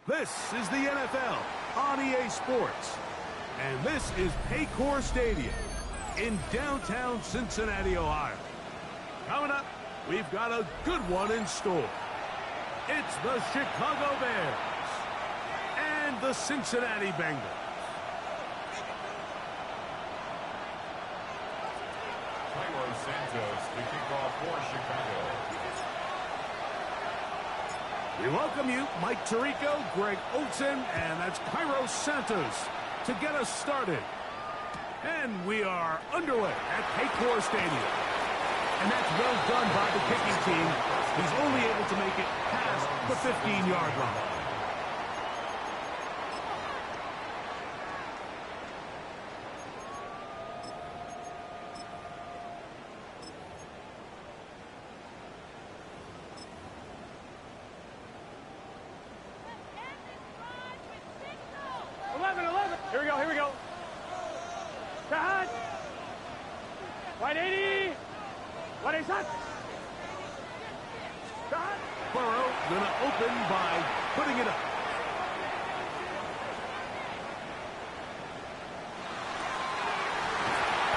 This is the NFL on EA Sports, and this is Paycor Stadium in downtown Cincinnati, Ohio. Coming up, we've got a good one in store. It's the Chicago Bears and the Cincinnati Bengals. Santos to kick off for Chicago. We welcome you, Mike Tirico, Greg Olsen, and that's Cairo Santos to get us started. And we are underway at Paycor Stadium. And that's well done by the kicking team. He's only able to make it past the 15-yard line. Here we go. Cut. 180. 180. Cut. Burrow gonna open by putting it up.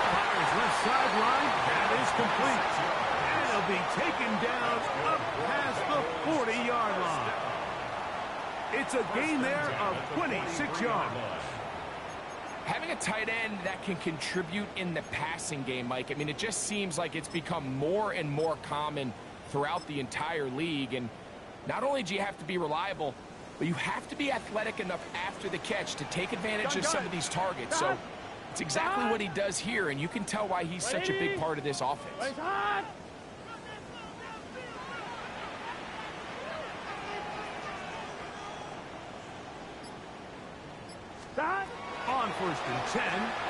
Fires left sideline. That is complete. And it'll be taken down up past the 40-yard line. It's a gain there of 26 yards. Having a tight end that can contribute in the passing game, Mike, I mean, it just seems like it's become more and more common throughout the entire league. And not only do you have to be reliable, but you have to be athletic enough after the catch to take advantage of some of these targets. So it's exactly what he does here, and you can tell why he's such a big part of this offense. On 1st and 10,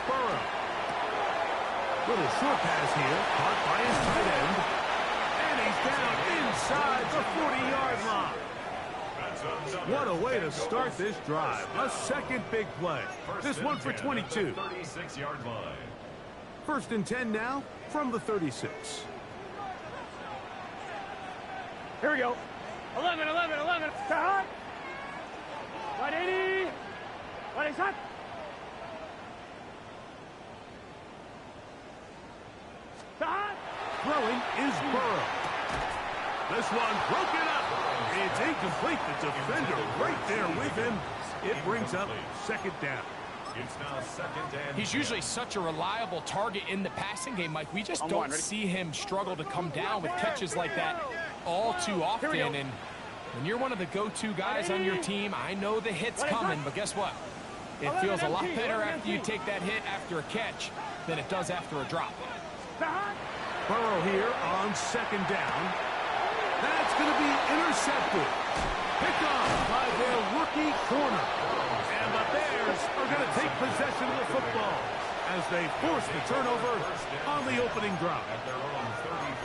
Burrow. Little short pass here, caught by his tight end. And he's down inside the 40-yard line. What a way to start this drive. A second big play. This one for 22. 36-yard line. 1st and 10 now from the 36. Here we go. 11, 11, 11. Hot. 180. What is hot? Throwing is Burrow. This one broken up. It's incomplete. The defender right there with him. It brings up second down. It's now second and He's usually such a reliable target in the passing game, Mike. We just don't see him struggle to come down with catches like that all too often. And when you're one of the go-to guys on your team, I know the hit's coming, but guess what? It feels a lot better after you take that hit after a catch than it does after a drop. Burrow here on second down. That's going to be intercepted. Picked off by their rookie corner. And the Bears are going to take possession of the football as they force the turnover on the opening drive.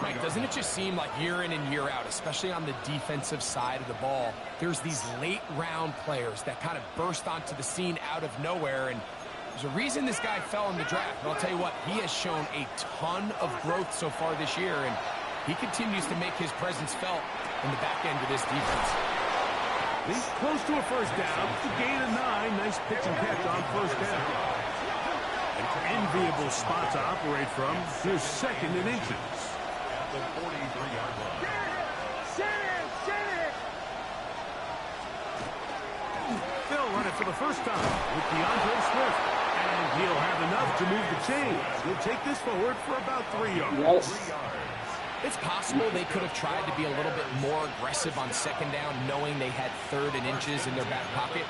Mike, doesn't it just seem like year in and year out, especially on the defensive side of the ball, there's these late-round players that kind of burst onto the scene out of nowhere, and there's a reason this guy fell in the draft. But I'll tell you what, he has shown a ton of growth so far this year, and he continues to make his presence felt in the back end of this defense. He's close to a first down. The gain of 9. Nice pitch and catch on first down. An enviable spot to operate from. Here's second and inches. at the 43-yard line. They'll run it for the first time with DeAndre Swift. And he'll have enough to move the chains. He'll take this forward for about 3 yards. Yes. It's possible they could have tried to be a little bit more aggressive on second down, knowing they had third and inches in their back pocket.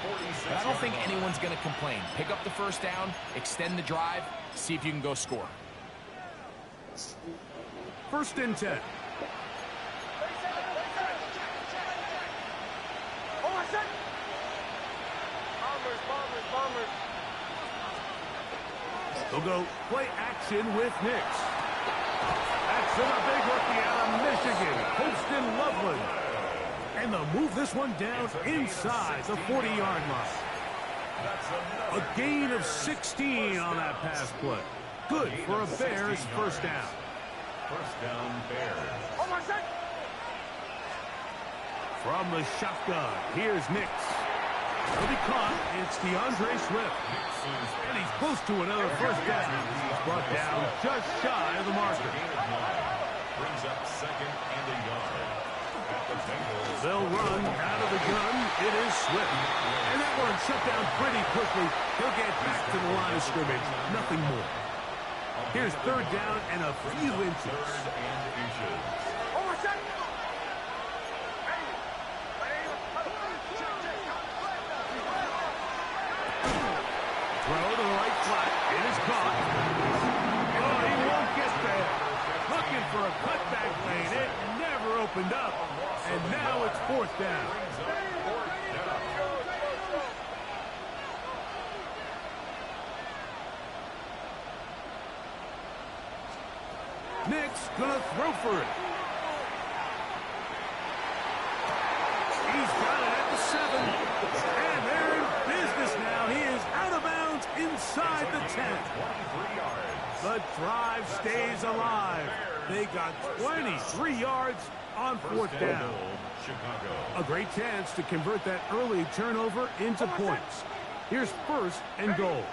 But I don't think anyone's going to complain. Pick up the first down, extend the drive, see if you can go score. First and 10. They'll go play action with Nix. That's a big rookie out of Michigan, Holston Loveland. And they'll move this one down inside the 40-yard line. A gain of 16 on that pass play. Good for a Bears first down. First down, Bears. From the shotgun, here's Nix. He'll be caught. It's DeAndre Swift. And he's close to another first down. He's brought down just shy of the marker. Brings up second and a yard. At the Bengals. They'll run out of the gun. It is Swift. And that one shut down pretty quickly. He'll get back to the line of scrimmage. Nothing more. Here's third down and a few inches. Throw to the right flat. It is caught. Oh, he won't get there. Looking for a cutback lane. It never opened up. And now it's fourth down. Nick's gonna throw for it. He's got it at the 7. And they're in business now. He is out of bounds inside the 10. The drive stays alive. They got 23 yards on fourth down. A great chance to convert that early turnover into points. Here's first and goal.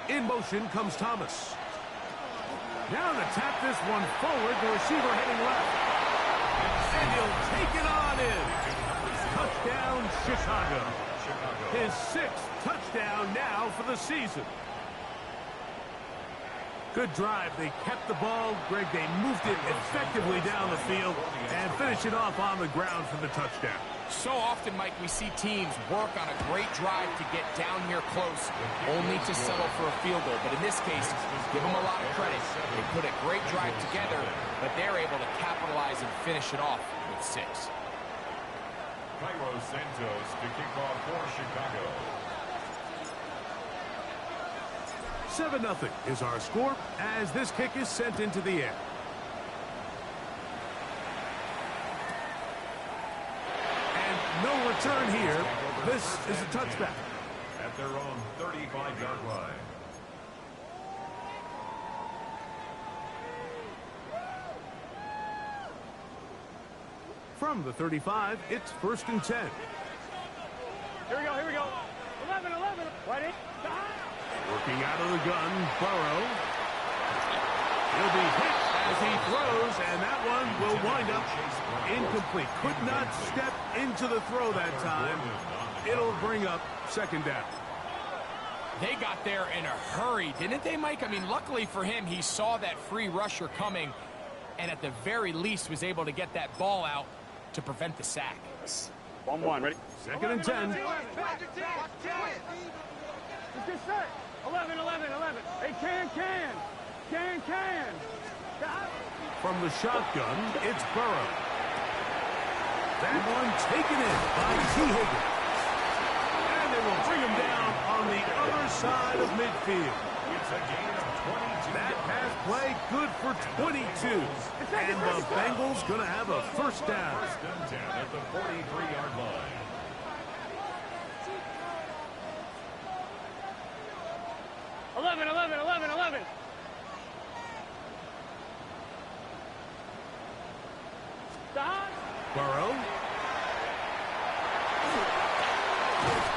In motion comes Thomas. Now to tap this one forward, the receiver heading left. And he'll take it on in. Touchdown, Chicago. His 6th touchdown now for the season. Good drive. They kept the ball. Greg, they moved it effectively down the field and finish it off on the ground for the touchdown. So often, Mike, we see teams work on a great drive to get down here close, only to settle for a field goal. But in this case, give them a lot of credit. They put a great drive together, but they're able to capitalize and finish it off with 6. Cairo Santos to kick off for Chicago. 7-0 is our score as this kick is sent into the air. And no return here. This is a touchback. At their own 35-yard line. From the 35, it's 1st and 10. Here we go, here we go. 11, 11. Ready? Working out of the gun, Burrow. He'll be hit as he throws, and that one will wind up incomplete. Could not step into the throw that time. It'll bring up 2nd down. They got there in a hurry, didn't they, Mike? I mean, luckily for him, he saw that free rusher coming, and at the very least was able to get that ball out to prevent the sack. 1-1, ready? 2nd and 10. Just get set. 11, 11, 11. Hey, can. From the shotgun, it's Burrow. That one taken in by T. Higgins. And they will bring him down on the other side of midfield. It's a gain of 22. That pass play good for 22. And the Bengals going to have a 1st down. 1st and 10 at the 43-yard line. Eleven, 11, 11, 11. Stop. Burrow.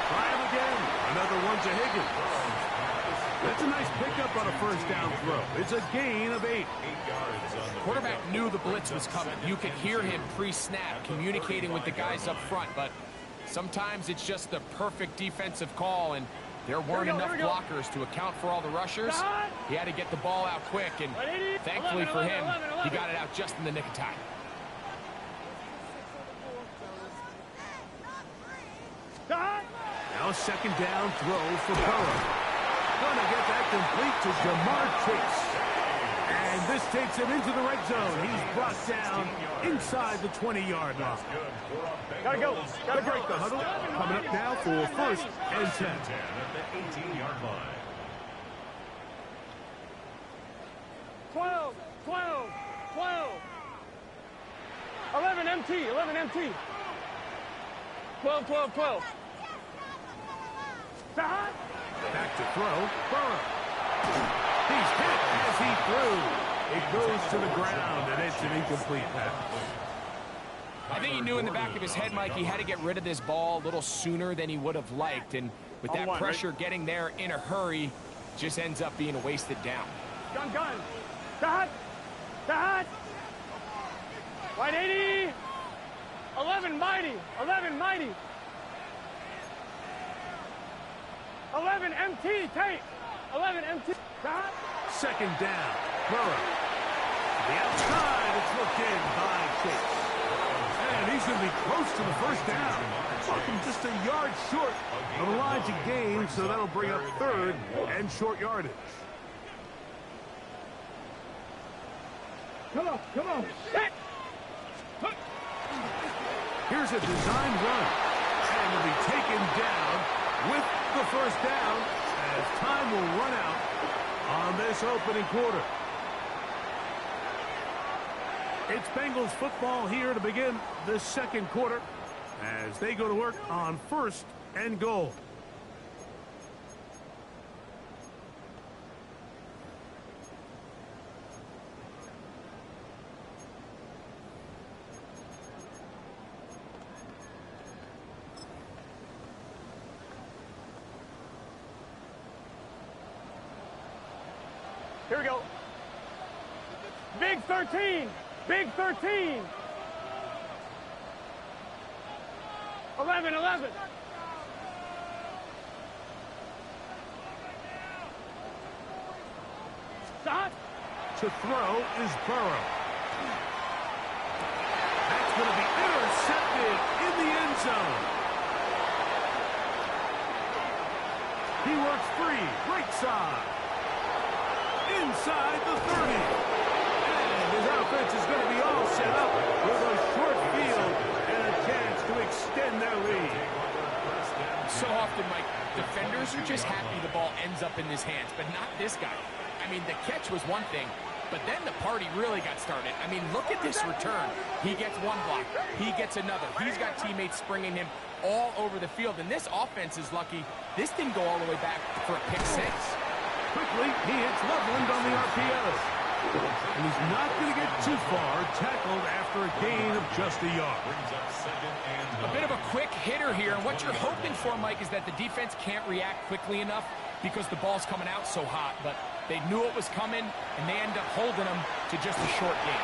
Try him again. Another one to Higgins. That's a nice pickup on a 1st down throw. It's a gain of 8. 8 yards on the Quarterback knew the blitz was coming. You could hear him pre-snap communicating with the guys up front, but sometimes it's just the perfect defensive call, and there weren't enough blockers to account for all the rushers. He had to get the ball out quick, and thankfully for him, he got it out just in the nick of time. Now 2nd down throw for Burrow. Going to get that complete to Jamar Chase. And this takes him into the red zone. He's brought down inside the 20-yard line. Gotta go. Gotta break the huddle. Coming up now for 1st and 10. at the 18-yard line. 12, 12, 12. 11 MT, 11 MT. 12, 12, 12. Stop. Back to throw. Burrow. He's hit as he threw. It goes to the ground, and it's an incomplete pass. I think he knew in the back of his head, Mike, he had to get rid of this ball a little sooner than he would have liked. And with that pressure getting there in a hurry, just ends up being a wasted down. Gun. Stop. White 80. 11 mighty. 11 mighty. 11 MT, tape. 11 MT. Stop. 2nd down. Burrow. The outside. It's looked in by Chase. And he's going to be close to the 1st down. Talking just a yard short of the line to gain, so that'll bring up 3rd and short yardage. Come on. Set. Here's a design run. And will be taken down with the 1st down as time will run out on this opening quarter. It's Bengals football here to begin the 2nd quarter as they go to work on 1st and goal. Here we go. Big 13. Big 13. 11, 11. Stop. To throw is Burrow. That's going to be intercepted in the end zone. He works free, right side. Inside the 30. And his offense is going to be all set up with a short field and a chance to extend their lead. So often, Mike, defenders are just happy the ball ends up in his hands, but not this guy. I mean, the catch was one thing, but then the party really got started. I mean, look at this return. He gets one block. He gets another. He's got teammates springing him all over the field, and this offense is lucky. This didn't go all the way back for a pick six. Quickly, he hits Loveland on the RPO. And he's not going to get too far, tackled after a gain of just a yard. A bit of a quick hitter here, and what you're hoping for, Mike, is that the defense can't react quickly enough because the ball's coming out so hot. But they knew it was coming, and they end up holding them to just a short gain.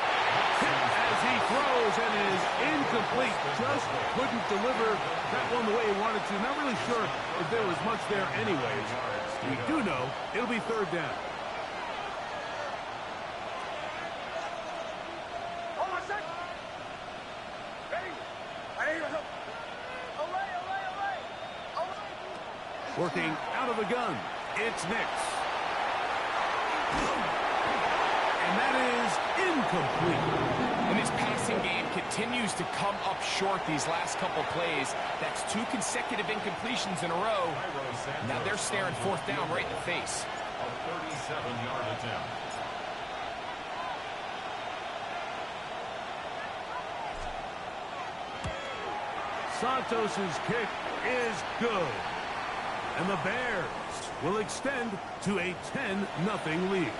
As he throws and is incomplete, just couldn't deliver that one the way he wanted to. Not really sure if there was much there anyways. We do know it'll be third down. Working out of the gun, it's Nix. And that is incomplete. And this passing game continues to come up short these last couple plays. That's 2 consecutive incompletions in a row. Now they're staring fourth down right in the face. A 37-yard attempt. Santos's kick is good. And the Bears will extend to a 10-0 lead.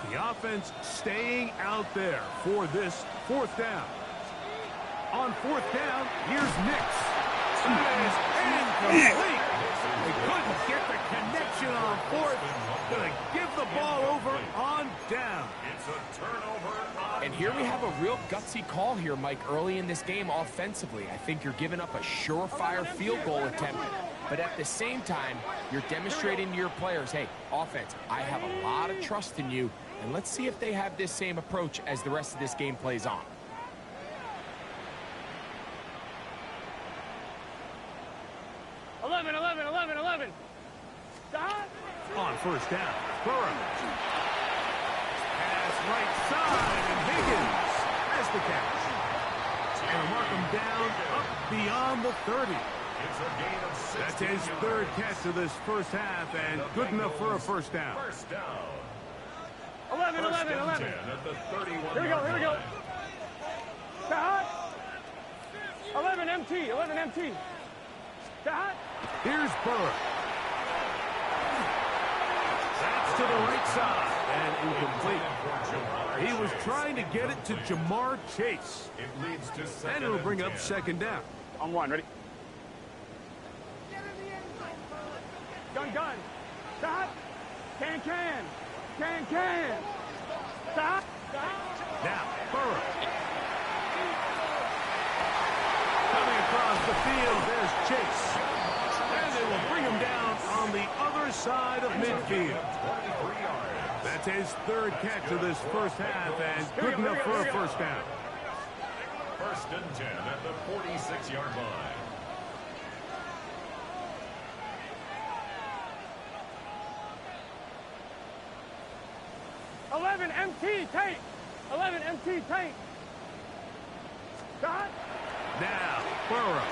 The offense staying out there for this fourth down. On fourth down, here's Nix. That is incomplete. They couldn't get the connection on fourth. Going to give the ball over on down. It's a turnover. And here we have a real gutsy call here, Mike, early in this game offensively. I think you're giving up a surefire field goal attempt. But at the same time, you're demonstrating to your players, hey, offense, I have a lot of trust in you. And let's see if they have this same approach as the rest of this game plays on. On first down, Burrow. Pass right side, and Higgins has the catch. And mark him down up beyond the 30. It's a gain of 6. That's his third catch of this first half, and good enough for a first down. First down. 11. At the 31. Here we go. Stop. 11 MT. Stop. Here's Burrow. That's to the right side and incomplete. He was trying to get it to Jamar Chase. It leads to second And it'll bring up 10. second down. On one, ready? Gun. Stop. Can. Stop. Now, Burrow. Coming across the field, there's Chase. And they will bring him down on the other side of midfield. That's his third catch of this first half, and good enough for a first down. First and 10 at the 46-yard line. MT tank. Stop. Now, Burrow.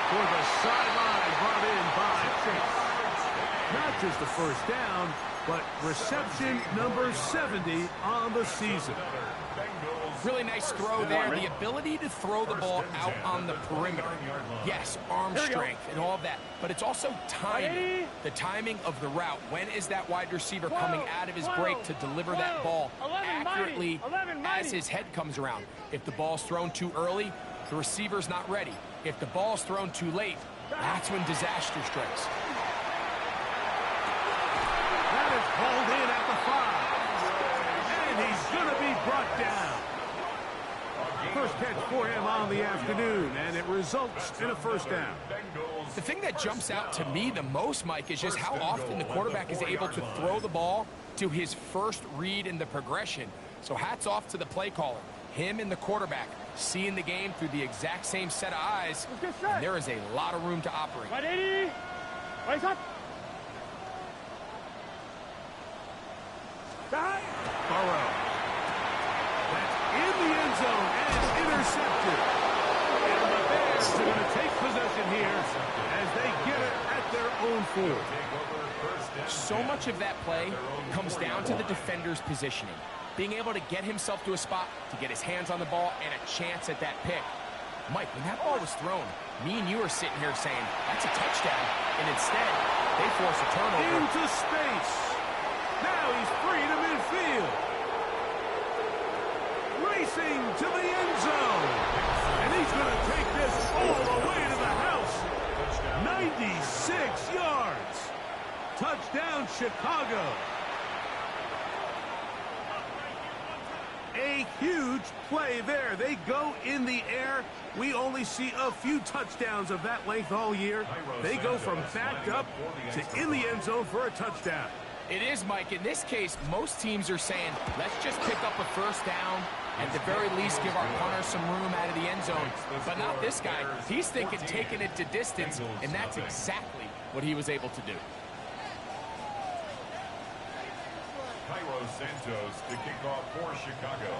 For the sideline, brought in by Chase. Not just a first down, but reception number 70 on the season. Really nice throw there. The ability to throw the ball out on the perimeter. Yes, arm strength and all of that. But it's also timing. The timing of the route. When is that wide receiver coming out of his break to deliver that ball accurately as his head comes around? If the ball's thrown too early, the receiver's not ready. If the ball's thrown too late, that's when disaster strikes. That is hauled in at the 5. And he's going to be brought down. First catch for him on the afternoon, and it results in a first down. The thing that jumps out to me the most, Mike, is just how often the quarterback is able to throw the ball to his first read in the progression. So hats off to the play caller. Him and the quarterback seeing the game through the exact same set of eyes, and there is a lot of room to operate. Right, 80. Right up. Stop. Burrow. That's in the end zone and intercepted. And the Bears are going to take possession here as they get it at their own 4. So much of that play comes down to the defender's positioning. Being able to get himself to a spot, to get his hands on the ball, and a chance at that pick. Mike, when that ball was thrown, me and you are sitting here saying, that's a touchdown. And instead, they force a turnover. Into space. Now he's free to midfield. Racing to the end zone. And he's going to take this all the way to the house. 96 yards. Touchdown, Chicago. A huge play there. They go in the air. We only see a few touchdowns of that length all year. They go from backed up to in the end zone for a touchdown. It is, Mike. In this case, most teams are saying, let's just pick up a first down, at the very least give our punter some room out of the end zone. But not this guy. He's thinking taking it to distance, and that's exactly what he was able to do. Santos to kick off for Chicago.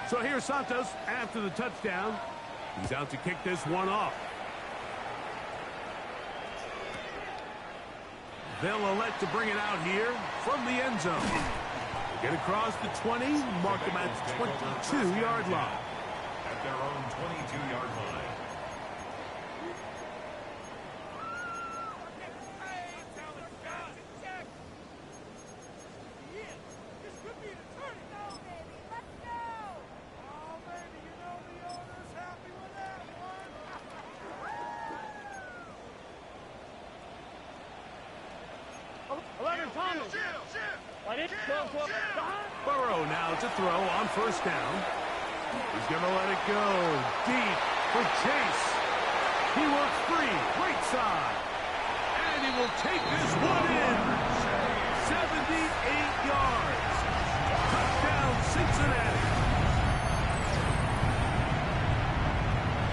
So here's Santos after the touchdown. He's out to kick this one off. They'll elect to bring it out here from the end zone. Get across the 20, mark them at the 22-yard line. At their own 22-yard line. Burrow now to throw on first down. He's going to let it go deep for Chase. He works free, right side. And he will take this one in. 78 yards. Touchdown, Cincinnati.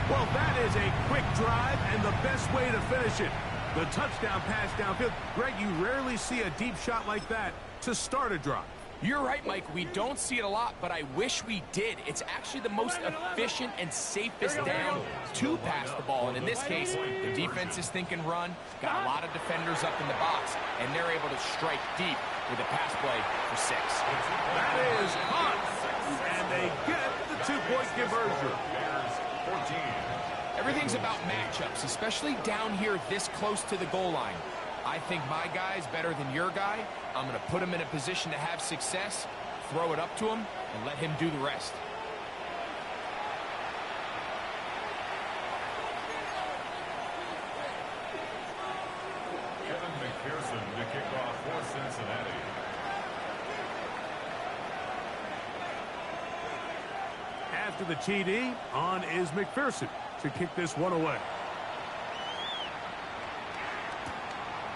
Well, that is a quick drive and the best way to finish it. The touchdown pass downfield. Greg, you rarely see a deep shot like that to start a drive. You're right, Mike. We don't see it a lot, but I wish we did. It's actually the most efficient and safest down to pass the ball. And in this case, the defense is thinking run, got a lot of defenders up in the box, and they're able to strike deep with a pass play for 6. That is hot. And they get the 2-point conversion. Everything's about matchups, especially down here this close to the goal line. I think my guy's better than your guy. I'm going to put him in a position to have success, throw it up to him, and let him do the rest. Kevin McPherson to kick off for Cincinnati. After the TD, on is McPherson to kick this one away.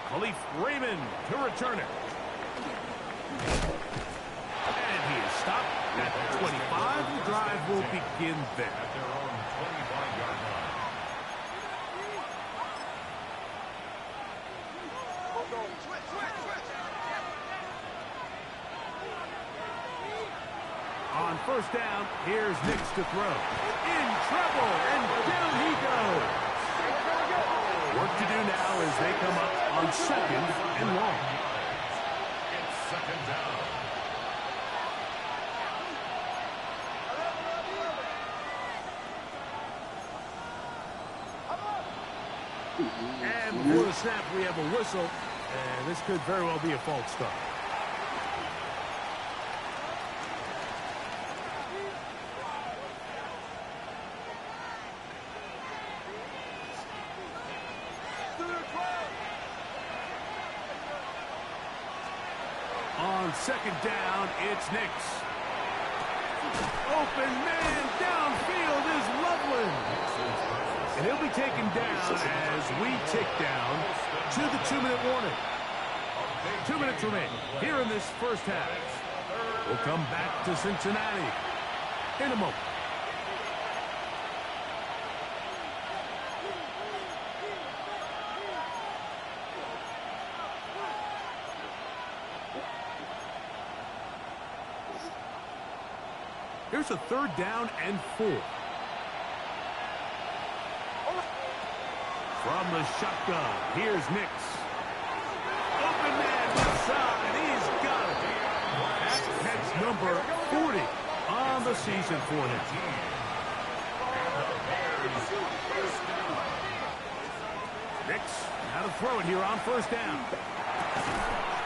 Khalif Raymond to return it. And he is stopped at the 25. The drive will begin there. At their own 25-yard line. On first down, here's Nix to throw. In trouble, and down he goes. Work to do now as they come up on 2nd and long. It's 2nd down. And before the snap, we have a whistle, and this could very well be a false start. On 2nd down, it's Nix. Open man downfield is Loveland. And he'll be taken down as we tick down to the 2-minute warning. 2 minutes remain here in this first half. We'll come back to Cincinnati in a moment. Here's a 3rd down and 4. From the shotgun, here's Nix. Open man number 40 on the season for him. Nix, now to throw it here on first down.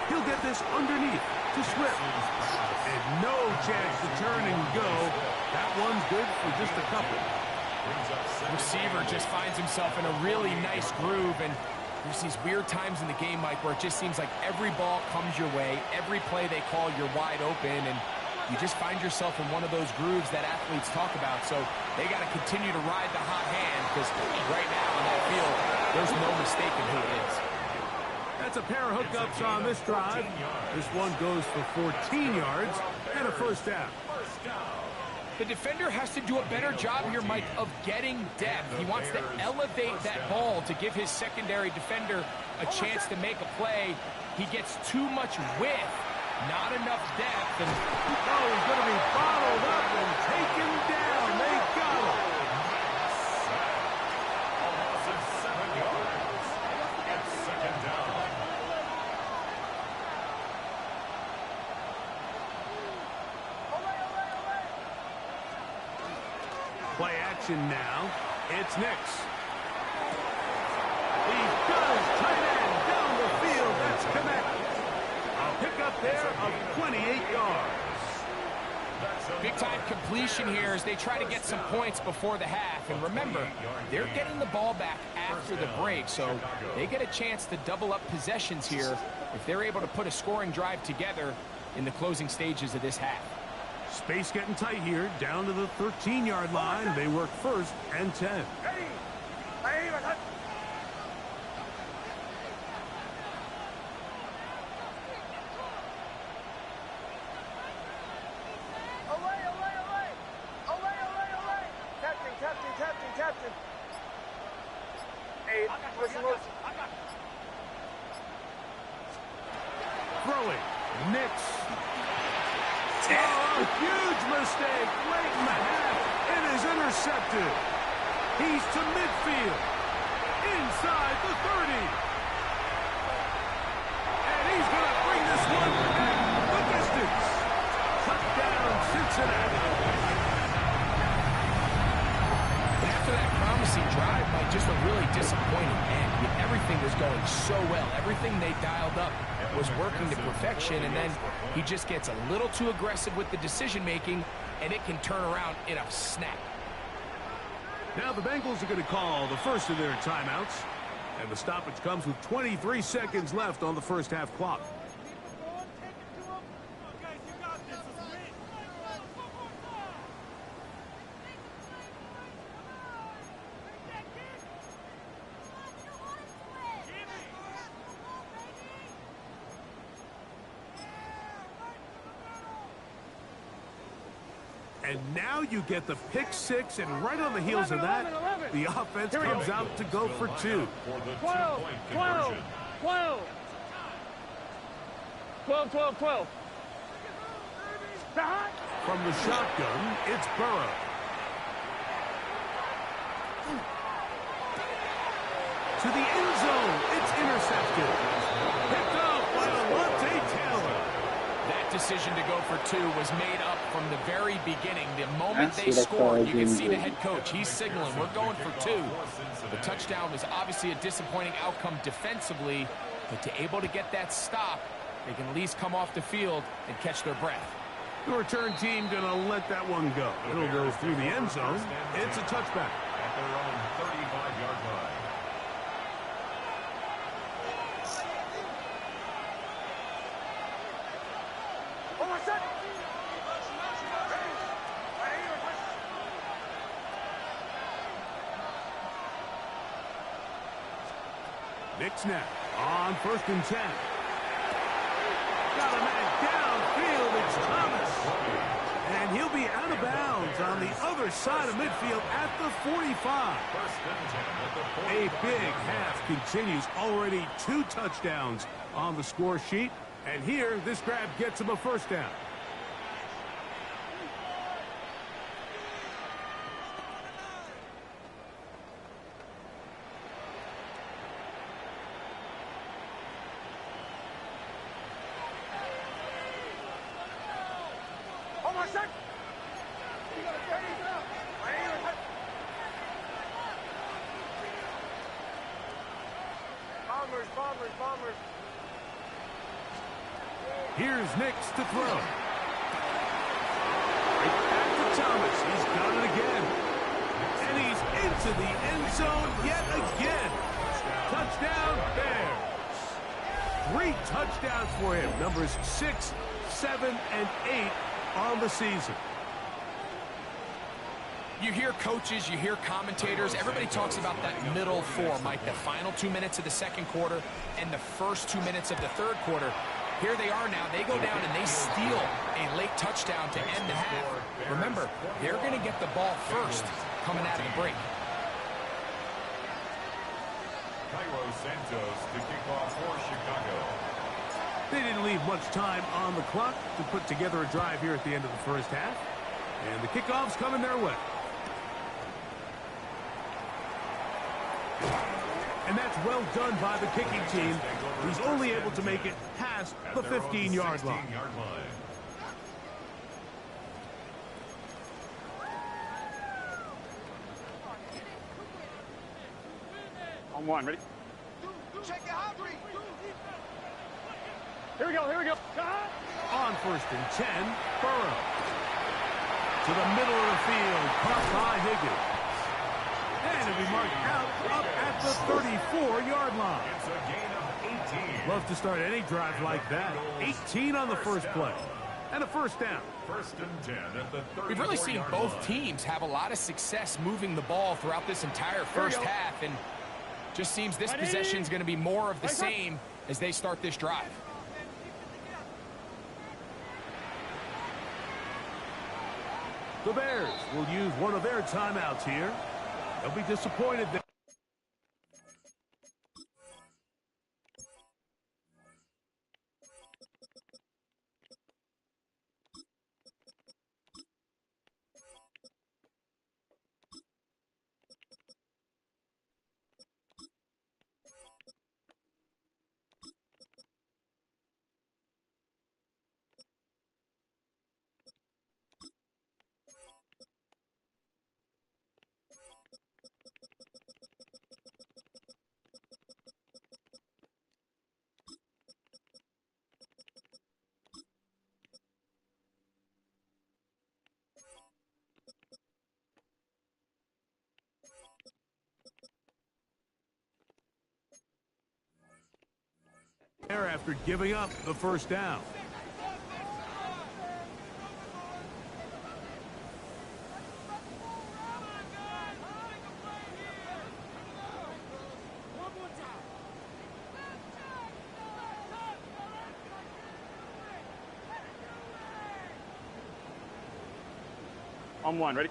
He'll get this underneath to Swift. And no chance to turn and go. That one's good for just a couple. Receiver just finds himself in a really nice groove, and there's these weird times in the game, Mike, where it just seems like every ball comes your way, every play they call, you're wide open, and you just find yourself in one of those grooves that athletes talk about. So they got to continue to ride the hot hand, because right now on that field, there's no mistaking who it is. That's a pair of hookups on this drive. This one goes for 14 yards and a first down. The defender has to do a better job here, Mike, of getting depth. He wants to elevate that ball to give his secondary defender a chance to make a play. He gets too much width, not enough depth. And oh, he's going to be bottled up and taken down. They got him. Almost 7 yards. It's second down. Play action now. It's Nix. He does tight end down the field. That's connected. A pickup there of 28 yards. Big-time completion here as they try to get some points before the half. And remember, they're getting the ball back after the break, so they get a chance to double up possessions here if they're able to put a scoring drive together in the closing stages of this half. Space getting tight here, down to the 13-yard line. They work first and 10. Throwing, Nix. Oh, a huge mistake late in the half. It is intercepted. He's to midfield. Inside the 30. And he's going to bring this one back the distance. Touchdown, Cincinnati. After that promising drive, Mike, just a really disappointing end. I mean, everything was going so well. Everything they dialed up was working to perfection, and then he just gets a little too aggressive with the decision-making, and it can turn around in a snap. Now the Bengals are going to call the first of their timeouts, and the stoppage comes with 23 seconds left on the first half clock. And now you get the pick six, and right on the heels of that, the offense comes out to go for two. 12, 12, 12. 12, 12, 12. From the shotgun, it's Burrow. To the end zone, it's intercepted. Picked up by Alontae Taylor. That decision to go for two was made up from the very beginning. The moment they scored, you can see the head coach. He's signaling, we're going for two. The touchdown was obviously a disappointing outcome defensively, but to able to get that stop, they can at least come off the field and catch their breath. The return team going to let that one go. It'll go through the end zone. It's a touchback. At their own 35-yard line. Nix now on first and 10. Got a man downfield. It's Thomas. And he'll be out of bounds on the other side of midfield at the 45. A big half continues. Already 2 touchdowns on the score sheet. And here, this grab gets him a first down. Bombers. Here's Nix to throw. Right back to Thomas. He's got it again. And he's into the end zone yet again. Touchdown, Bears. 3 touchdowns for him. Numbers 6, 7, and 8 on the season. You hear coaches, you hear commentators, everybody talks about that middle four, Mike, the final 2 minutes of the second quarter and the first 2 minutes of the third quarter. Here they are now. They go down and they steal a late touchdown to end the half. Remember, they're going to get the ball first coming out of the break. Cairo Santos to kick off for Chicago. They didn't leave much time on the clock to put together a drive here at the end of the first half. And the kickoff's coming their way. And that's well done by the kicking team, who's only able to make it past the 15-yard line. On one, ready? Here we go. On 1st and 10, Burrow. To the middle of the field, caught by Higgins. And it'll be marked out up at the 34-yard line. It's a gain of 18. Love to start any drive like that. 18 on the first play. And a first down. 1st and 10 at the 34-yard line. We've really seen both teams have a lot of success moving the ball throughout this entire first half, and just seems this possession is going to be more of the same as they start this drive. The Bears will use one of their timeouts here. They'll be disappointed that after giving up the first down. On one, ready?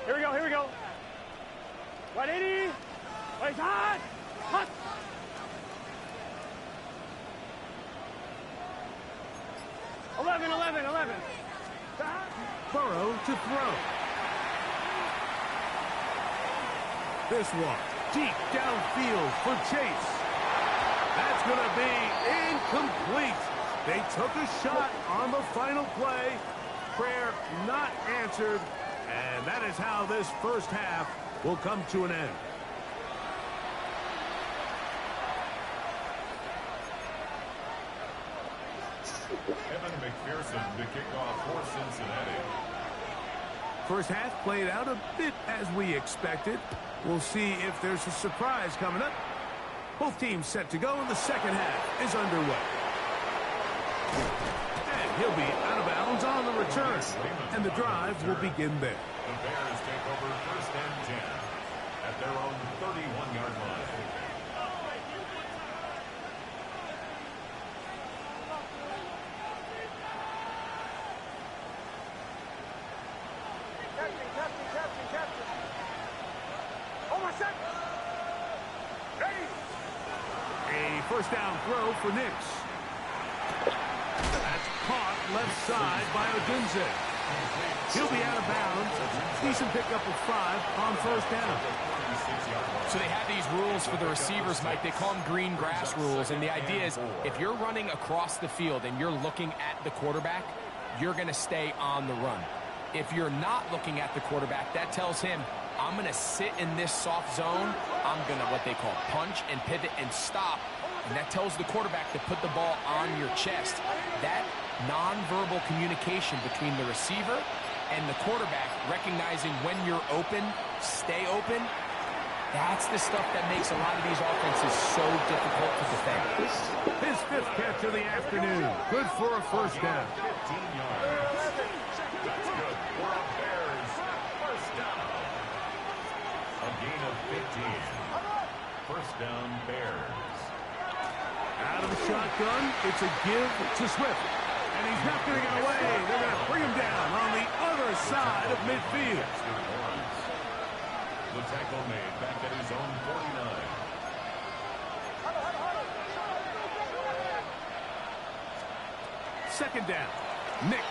Here we go. 180. Wait, hot. 11. Burrow to throw. This one deep downfield for Chase. That's going to be incomplete. They took a shot on the final play. Prayer not answered. And that is how this first half will come to an end. Evan McPherson to kick off for Cincinnati. First half played out a bit as we expected. We'll see if there's a surprise coming up. Both teams set to go, and the second half is underway. And he'll be out of bounds on the return, and the drive will begin there. The Bears take over 1st and 10 at their own 31-yard line. Captain. Oh, my set. Ready. A first down throw for Nix. That's caught left side by Odunze. He'll be out of bounds. Decent pickup of 5 on first down. So they have these rules for the receivers, Mike. They call them green grass rules. And the idea is if you're running across the field and you're looking at the quarterback, you're going to stay on the run. If you're not looking at the quarterback, that tells him, I'm going to sit in this soft zone. I'm going to what they call punch and pivot and stop. And that tells the quarterback to put the ball on your chest. That nonverbal communication between the receiver and the quarterback, recognizing when you're open, stay open, that's the stuff that makes a lot of these offenses so difficult to defend. His 5th catch of the afternoon. Good for a first down. 15 yards. That's good for a Bears first down. A gain of 15. First down, Bears. Out of the shotgun, it's a give to Swift. And he's not going to get away. They're going to bring him down on the other side of midfield. The tackle made back at his own 49. Second down. Nix.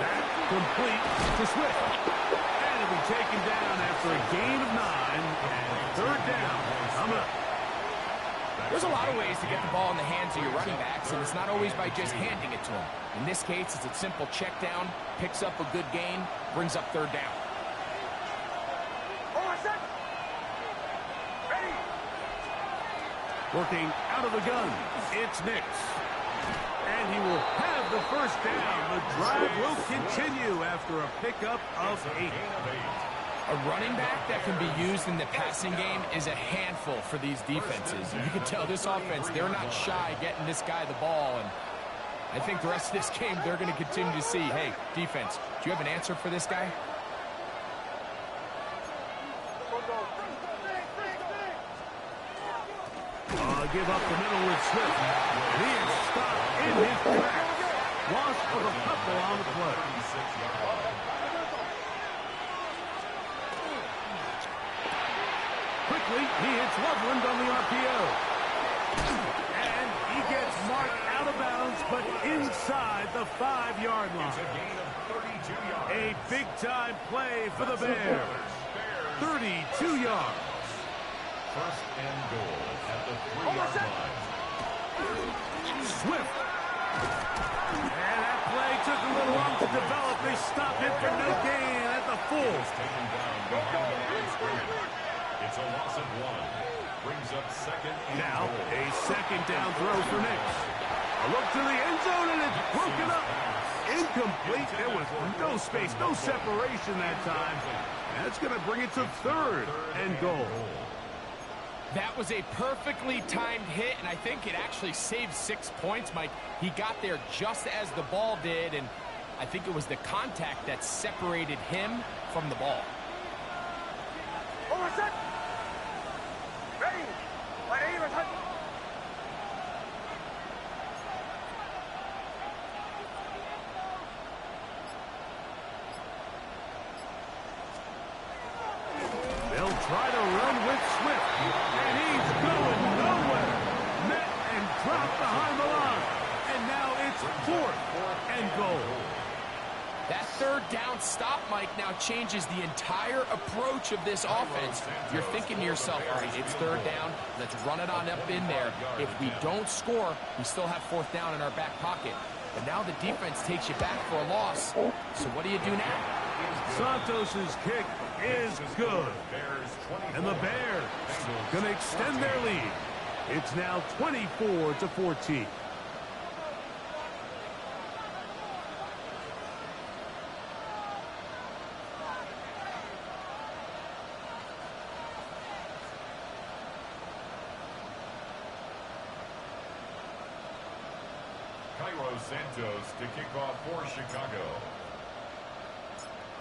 That complete to Swift. And it'll be taken down after a gain of 9. And third down coming up. There's a lot of ways to get the ball in the hands of your running backs, and it's not always by just handing it to them. In this case, it's a simple check down, picks up a good gain, brings up third down. Working out of the gun, it's Nix. And he will have the first down. The drive will continue after a pickup of 8. A running back that can be used in the passing game is a handful for these defenses. You can tell this offense, they're not shy getting this guy the ball. And I think the rest of this game, they're going to continue to see, hey, defense, do you have an answer for this guy? Give up the middle with Swift. He is stopped in his tracks. Loss of a couple on the play. Quickly, he hits Loveland on the RPO. And he gets marked out of bounds, but inside the 5-yard line. A big-time play for the Bears. 32 yards. First and goal at the 3-yard line. Swift. And that play took a little long to develop. They stopped it for no gain at the full. Taken down behind the line of scrimmage. It's a loss of 1. Brings up second and Now, goal. a second down throw for Nix. A look to the end zone, and it's broken up. Incomplete. There was no space, no separation that time. That's going to bring it to third and goal. That was a perfectly timed hit, and I think it actually saved 6 points, Mike. He got there just as the ball did, and I think it was the contact that separated him from the ball. They'll try to run with Swift, and he's going nowhere. Met and dropped behind the line, and now it's fourth and goal. That third down stop, Mike, now changes the entire approach of this offense. You're thinking to yourself, all right, it's third down. Let's run it on up in there. If we don't score, we still have fourth down in our back pocket. But now the defense takes you back for a loss. So what do you do now? Santos's kick is good. And the Bears going to extend their lead. It's now 24-14. Santos to kick off for Chicago.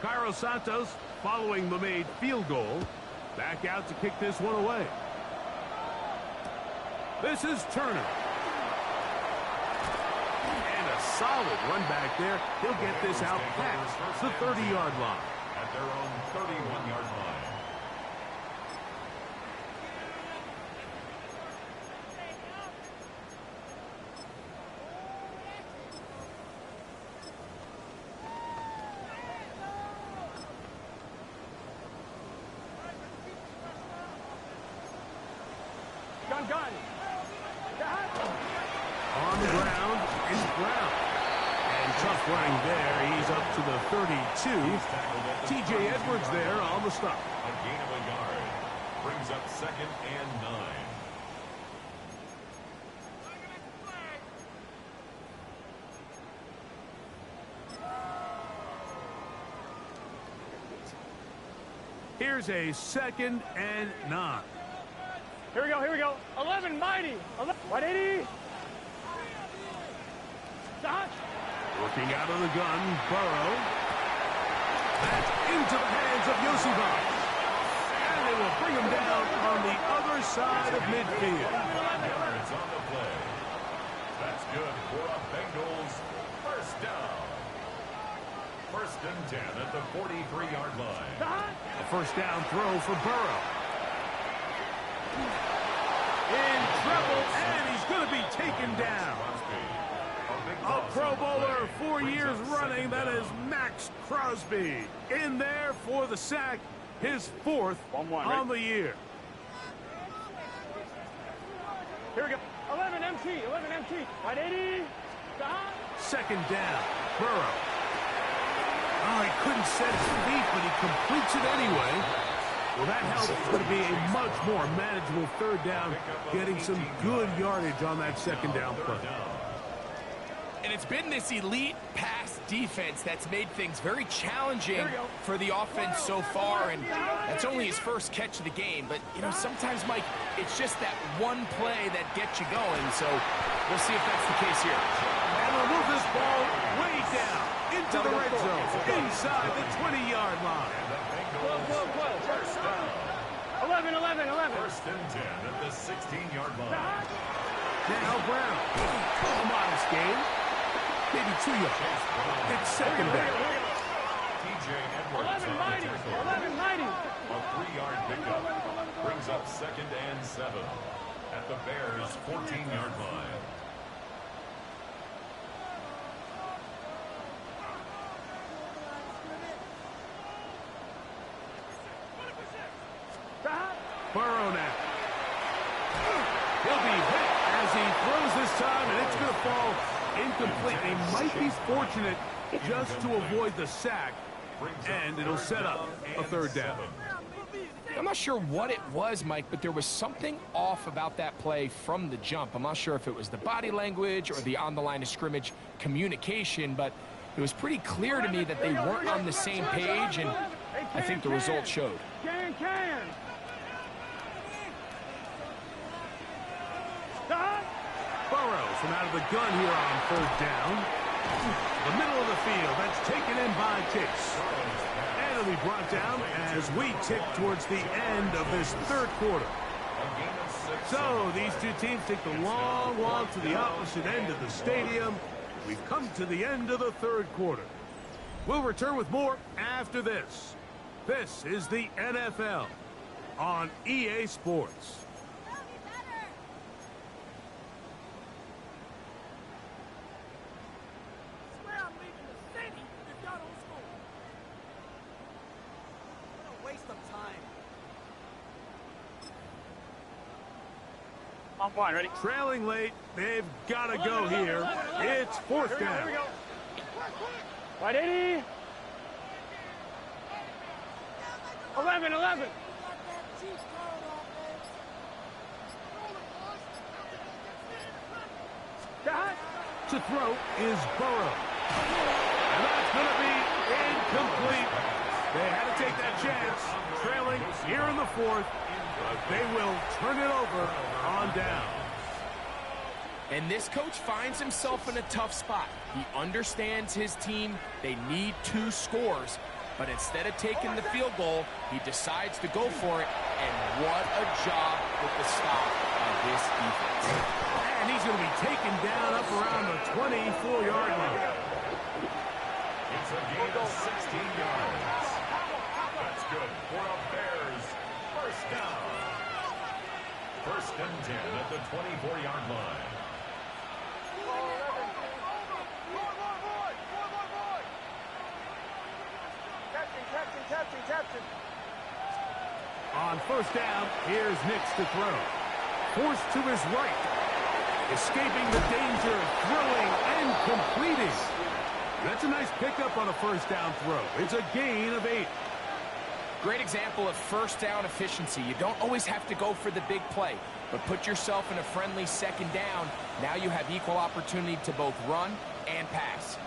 Cairo Santos, following the made field goal, back out to kick this one away. This is Turner. And a solid run back there. He'll get this out past the 30-yard line. At their own 31-yard line. Gun, gun. On the ground is Brown. And tough running there. He's up to the 32. T.J. Edwards there on the stop. A gain of a yard. Brings up 2nd and 9. Here's a 2nd and 9. Here we go, here we go. 11, mighty. 180. Dodge. Working out of the gun, Burrow. That's into the hands of Yosibov. And they will bring him down on the other side of midfield. Yards on the play. That's good for a Bengals first down. 1st and 10 at the 43-yard line. A first down throw for Burrow. In trouble, and he's going to be taken down. A Pro Bowler 4 years running, that is Max Crosby. In there for the sack, his 4th on the year. Here we go. 11 MT, 11 MT. 180. 2nd down, Burrow. Oh, he couldn't set his feet, but he completes it anyway. Well, that helps. It's going to be a much more manageable 3rd down, getting some good yardage on that 2nd down play. And it's been this elite pass defense that's made things very challenging for the offense so far, and that's only his first catch of the game. But, you know, sometimes, Mike, it's just that one play that gets you going, so we'll see if that's the case here. And we'll move this ball way down into the red zone, inside the 20-yard line. 11, 11, 11. 1st and 10 at the 16-yard line. Now Brown. A modest game. Maybe 2 yards. It's 2nd down. T.J. Edwards 11, mighty. 11, mighty. A 3-yard pickup. Brings up 2nd and 7 at the Bears' 14-yard line. Burrow now. He'll be hit as he throws this time, and it's going to fall incomplete. They might be fortunate just to avoid the sack, and it'll set up a 3rd down. I'm not sure what it was, Mike, but there was something off about that play from the jump. I'm not sure if it was the body language or the on-the-line of scrimmage communication, but it was pretty clear to me that they weren't on the same page, and I think the result showed. Can. Burrow from out of the gun here on 3rd down. The middle of the field, that's taken in by Chase. And it'll be brought down as we tick towards the end of this 3rd quarter. So these two teams take the long walk to the opposite end of the stadium. We've come to the end of the 3rd quarter. We'll return with more after this. This is the NFL on EA Sports. On one, ready? Trailing late, they've got to go here. It's 4th down. Here we go. 180. 11, 11. To throw is Burrow. And that's going to be incomplete. They had to take that chance, trailing here in the 4th, but they will turn it over on down. And this coach finds himself in a tough spot. He understands his team. They need 2 scores. But instead of taking the field goal, he decides to go for it. And what a job with the stop by this defense. And he's going to be taken down up around the 24-yard line. It's a gain of 16 yards. That's good for a Bears first down. 1st and 10 at the 24-yard line. Captain. On 1st down, here's Nix to throw. forced to his right. Escaping the danger, throwing, and completing. That's a nice pickup on a first down throw. It's a gain of 8. Great example of first down efficiency. You don't always have to go for the big play, but put yourself in a friendly second down. Now you have equal opportunity to both run and pass.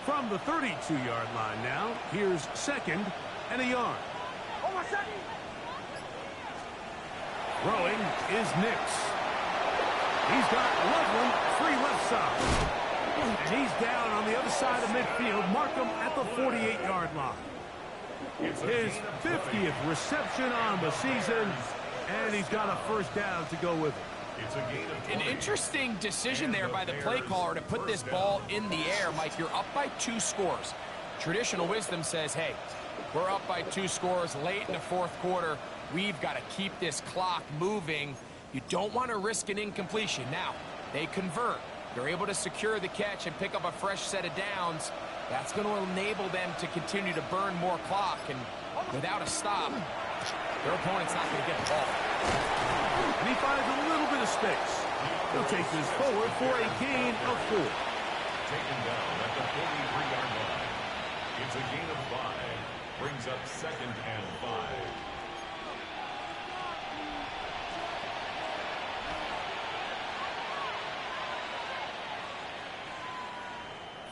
From the 32-yard line now, here's 2nd and a yard. Throwing is Nix. He's got Loveland free left side. And he's down on the other side of midfield. Mark him at the 48-yard line. His 50th reception on the season, and he's got a first down to go with it. An interesting decision there by the play caller to put this ball in the air. Mike, you're up by 2 scores. Traditional wisdom says, hey, we're up by 2 scores late in the 4th quarter. We've got to keep this clock moving. You don't want to risk an incompletion. Now, they convert. They're able to secure the catch and pick up a fresh set of downs. That's going to enable them to continue to burn more clock. And without a stop, their opponent's not going to get the ball. And he finds a little bit of space. He'll take this forward for a gain of 4. Taken down at the 43-yard line. It's a gain of 5. Brings up 2nd and 5.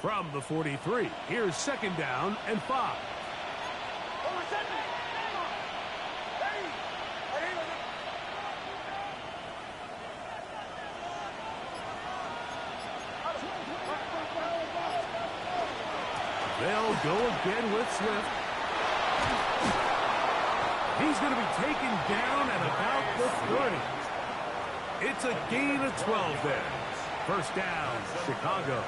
From the 43, here's 2nd down and 5. They'll go again with Swift. He's going to be taken down at about the 30. It's a gain of 12 there. First down, Chicago.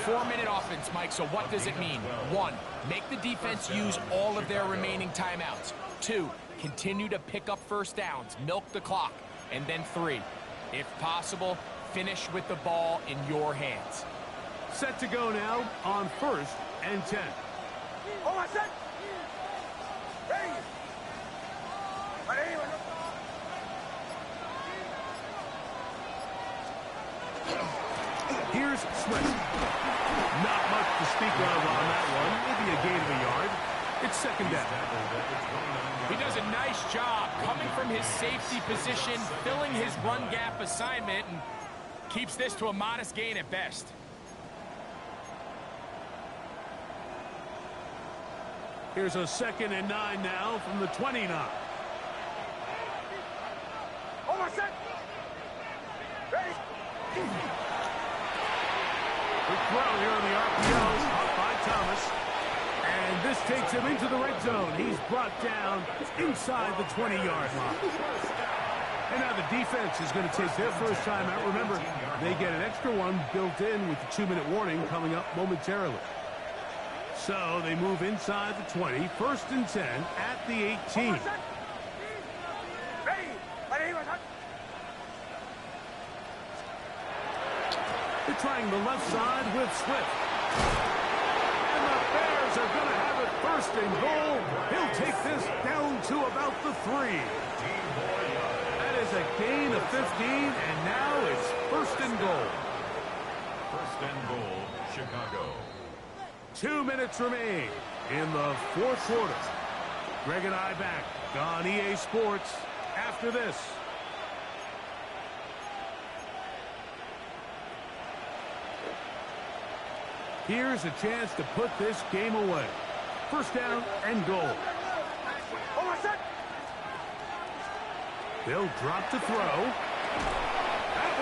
4-minute offense, Mike, so what does it mean? 1, make the defense use all of their remaining timeouts. 2, continue to pick up first downs, milk the clock. And then 3, if possible, finish with the ball in your hands. Set to go now on 1st and 10. Here's Swift. Not much to speak of on that one. Maybe a gain of a yard. It's 2nd down. He does a nice job coming from his safety position, filling his run gap assignment, and keeps this to a modest gain at best. Here's a 2nd and 9 now from the 29. Quick throw here on the RPO, caught by Thomas. And this takes him into the red zone. He's brought down inside the 20-yard line. And now the defense is going to take their first time out. Remember, they get an extra one built in with the 2-minute warning coming up momentarily. So they move inside the 20, 1st and 10 at the 18. They're trying the left side with Swift. And the Bears are going to have it 1st and goal. He'll take this down to about the 3. That is a gain of 15, and now it's 1st and goal. 1st and goal, Chicago. 2 minutes remain in the 4th quarter. Greg and I back on EA Sports after this. Here's a chance to put this game away. 1st down and goal. They'll drop to throw. That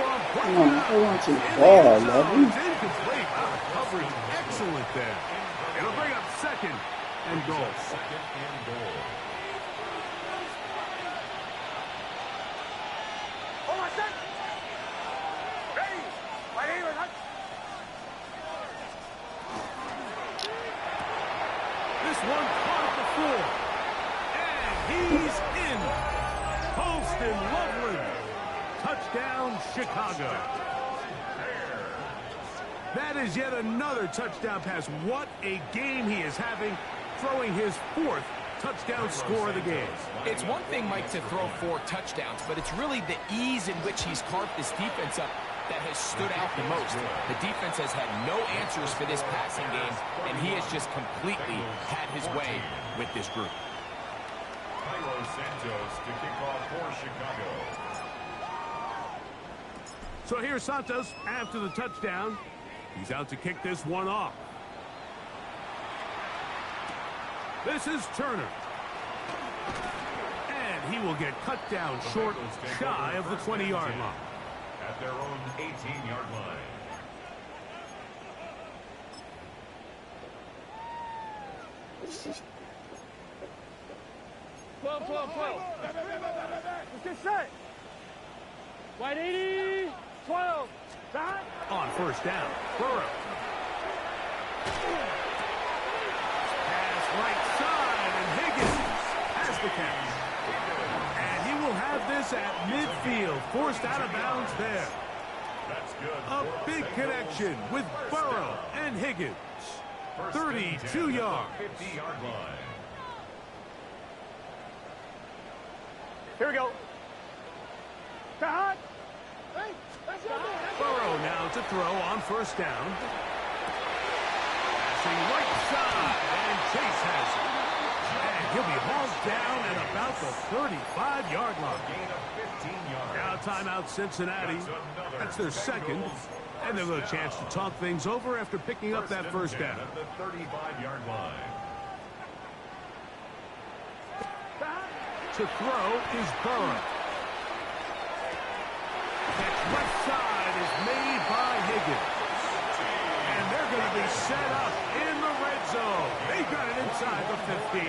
one watching the ball, Lovey. Incomplete. Coverage excellent there. It'll bring up 2nd and goal. 2nd and goal. This one caught at the floor. And he's in. Holston Loveland. Touchdown, Chicago. That is yet another touchdown pass. What a game he is having, throwing his 4th touchdown score of the game. It's one thing, Mike, to throw 4 touchdowns, but it's really the ease in which he's carved this defense up that has stood out the most. The defense has had no answers for this passing game, and he has just completely had his way with this group. Santos to kick off for Chicago. So here's Santos after the touchdown. He's out to kick this one off. This is Turner. And he will get cut down short, shy of the 20-yard line. At their own 18-yard line. Pull. Let's get set. Wide 80, 12. Back. On first down, Burrow. Pass right side, and Higgins has the catch. And he will have this at midfield, forced out of bounds there. That's good. A big connection with Burrow and Higgins. 32 yards. 50-yard line. Here we go. Cut. Burrow now to throw on first down. Passing right side, and Chase has it. And he'll be hauled down at about the 35-yard line. Gain of 15 yards. Now timeout Cincinnati. That's their second. And they'll have a chance to talk things over after picking up that first down. At the 35-yard line. To throw is Burrow. Catch left side is made by Higgins. And they're going to be set up in the red zone. They've got it inside the 15.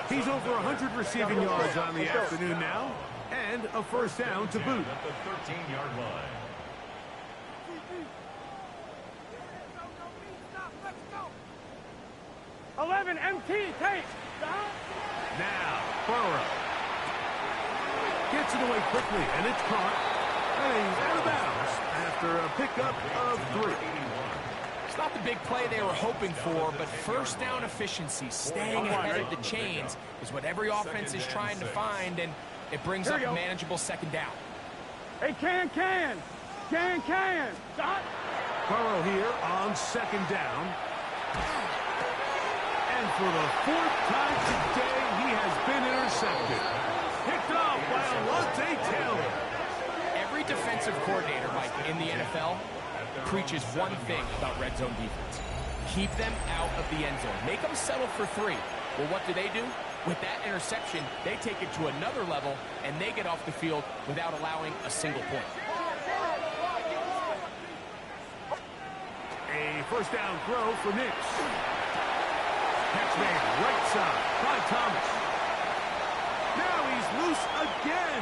He's over 100 receiving yards on the afternoon now. And a first down to boot. At the 13-yard line. MT, take. Now, Burrow gets it away quickly, and it's caught. And he's out of bounds after a pickup of 3. It's not the big play they were hoping for, but first down efficiency, staying ahead of the chains, is what every offense is trying to find, and it brings up a manageable second down. Hey, can. Stop. Burrow here on second down. And for the 4th time today, he has been intercepted. Picked off by Alontae Taylor. Every defensive coordinator, Mike, in the NFL preaches one thing about red zone defense. Keep them out of the end zone. Make them settle for 3. Well, what do? With that interception, they take it to another level, and they get off the field without allowing a single point. A first down throw for Nix. Catch made right side by Thomas. Now he's loose again.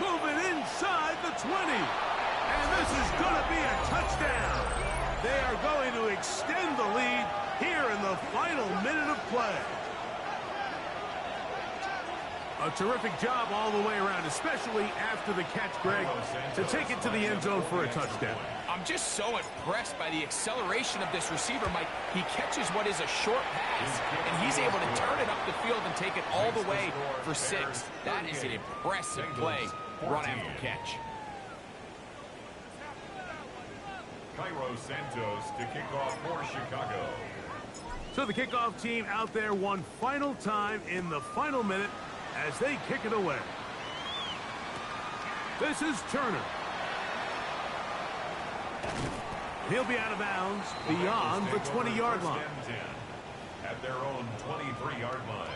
Moving inside the 20. And this is going to be a touchdown. They are going to extend the lead here in the final minute of play. A terrific job all the way around, especially after the catch, Greg, to take it to the end zone for a touchdown. I'm just so impressed by the acceleration of this receiver, Mike. He catches what is a short pass, and he's able to turn it up the field and take it all the way for 6. That is an impressive play, run after catch. Cairo Santos to kick off for Chicago. So the kickoff team out there one final time in the final minute as they kick it away. This is Turner. He'll be out of bounds beyond the 20-yard line. At their own 23-yard line.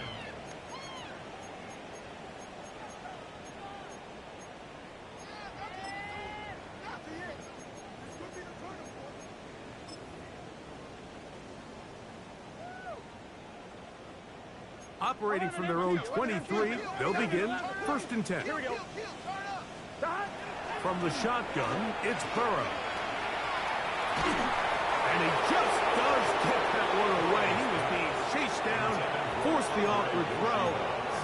Operating from their own 23, they'll begin 1st and 10. Here we go. From the shotgun, it's Burrow. And he just does kick that one away. He was being chased down, forced the awkward throw.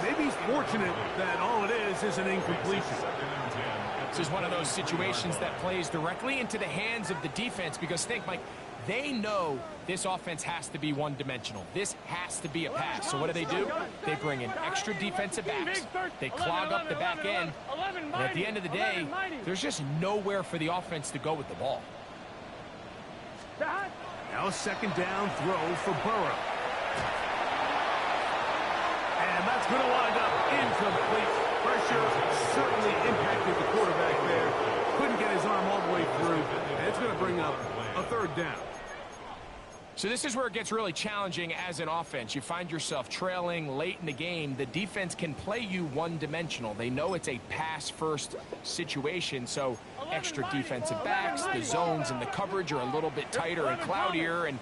Maybe he's fortunate that all it is an incompletion. 2nd and 10 at This is one of those situations that plays directly into the hands of the defense because think, Mike, they know this offense has to be one-dimensional. This has to be a pass. So what do? They bring in extra defensive backs. They clog up the back end. And at the end of the day, there's just nowhere for the offense to go with the ball. Now a second down throw for Burrow. And that's going to wind up incomplete. Pressure certainly impacted the quarterback there. Couldn't get his arm all the way through. And it's going to bring up a third down. So this is where it gets really challenging as an offense. You find yourself trailing late in the game. The defense can play you one-dimensional. They know it's a pass-first situation, so extra defensive backs, the zones and the coverage are a little bit tighter and cloudier, and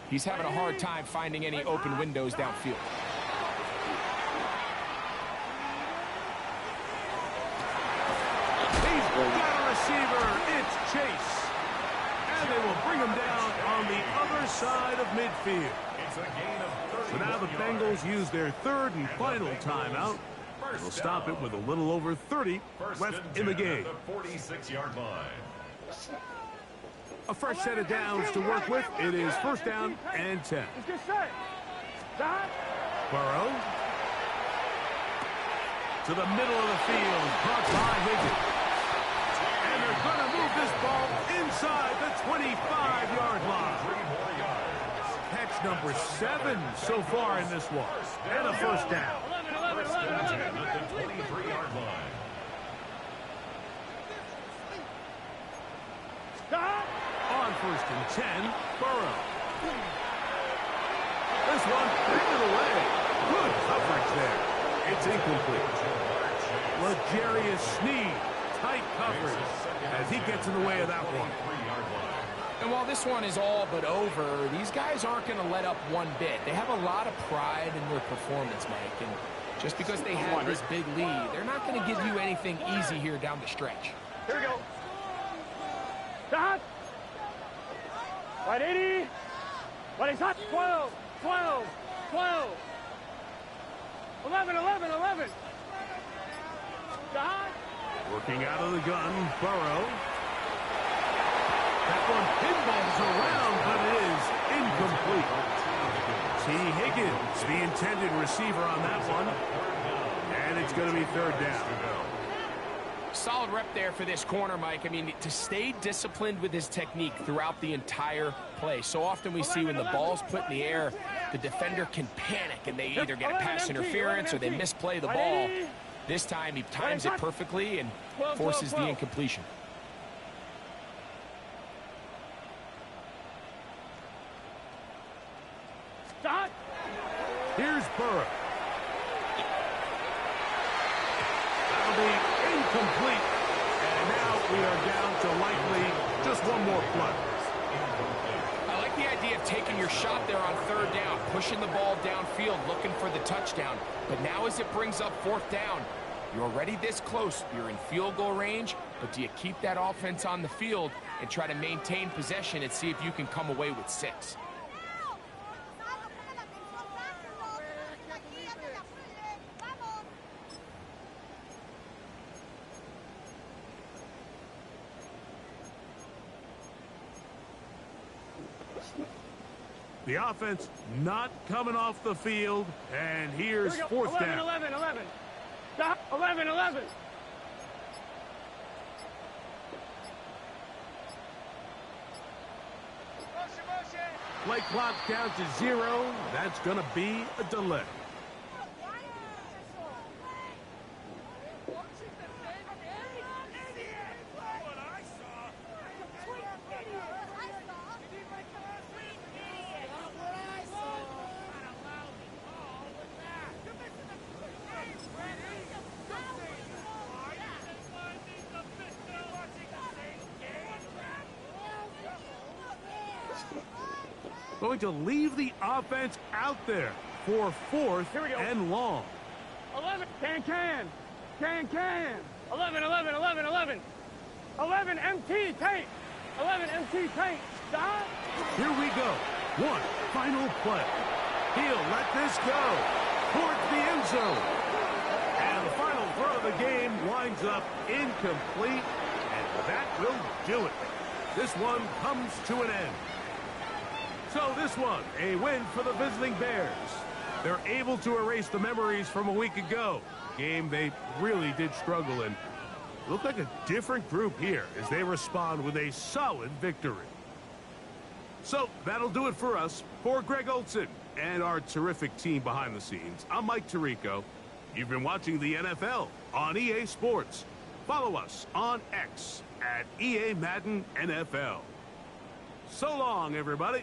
he's having a hard time finding any open windows downfield. He's got a receiver. It's Chase. And they will bring him down on the other side of midfield. So now the Bengals use their third and final timeout. They'll stop it with a little over 30 left in the game. 46-yard line. A fresh set of downs to work with. It is first down and 10. Burrow. To the middle of the field. Caught by Higgins. And they're going to move this ball inside the 25-yard line. Catch number 7 so far in this one. And a first down. First and 10 at the 23-yard line. On first and 10, Burrow. This one taken away. Good coverage there. It's incomplete. L'Jarius Sneed. Tight coverage as he gets in the way of that one. And while this one is all but over, these guys aren't going to let up one bit. They have a lot of pride in their performance, Mike. And just because they have this big lead, they're not going to give you anything easy here down the stretch. Here we go. Stop. Right 80. Right, it's hot. 12, 12, 12. 11, 11, 11. Stop. Working out of the gun, Burrow. That one pinballs around, but it is incomplete. T. Higgins, the intended receiver on that one. And it's going to be third down. Solid rep there for this corner, Mike. I mean, to stay disciplined with his technique throughout the entire play. So often we see when the ball's put in the air, the defender can panic, and they either get a pass interference or they misplay the ball. This time, he times it perfectly and forces the incompletion. Stop. Here's Burrow. That'll be incomplete. And now we are down to likely just one more play. I like the idea of taking your shot there on third down, pushing the ball downfield, looking for the touchdown. But now as it brings up fourth down, you're already this close. You're in field goal range, but do you keep that offense on the field and try to maintain possession and see if you can come away with 6? The offense not coming off the field, and here's fourth 11, down. 11, 11. Stop. 11, 11. Play clock down to 0. That's going to be a delay. Going to leave the offense out there for fourth and long. 11. Can. 11, 11, 11, 11. 11 MT tank. 11 MT tank. Stop. Here we go. One final play. He'll let this go towards the end zone. And the final throw of the game winds up incomplete, and that will do it. This one comes to an end. So this one, a win for the visiting Bears. They're able to erase the memories from a week ago. Game they really did struggle in. Look like a different group here as they respond with a solid victory. So that'll do it for us. For Greg Olson and our terrific team behind the scenes, I'm Mike Tirico. You've been watching the NFL on EA Sports. Follow us on X at EA Madden NFL. So long, everybody.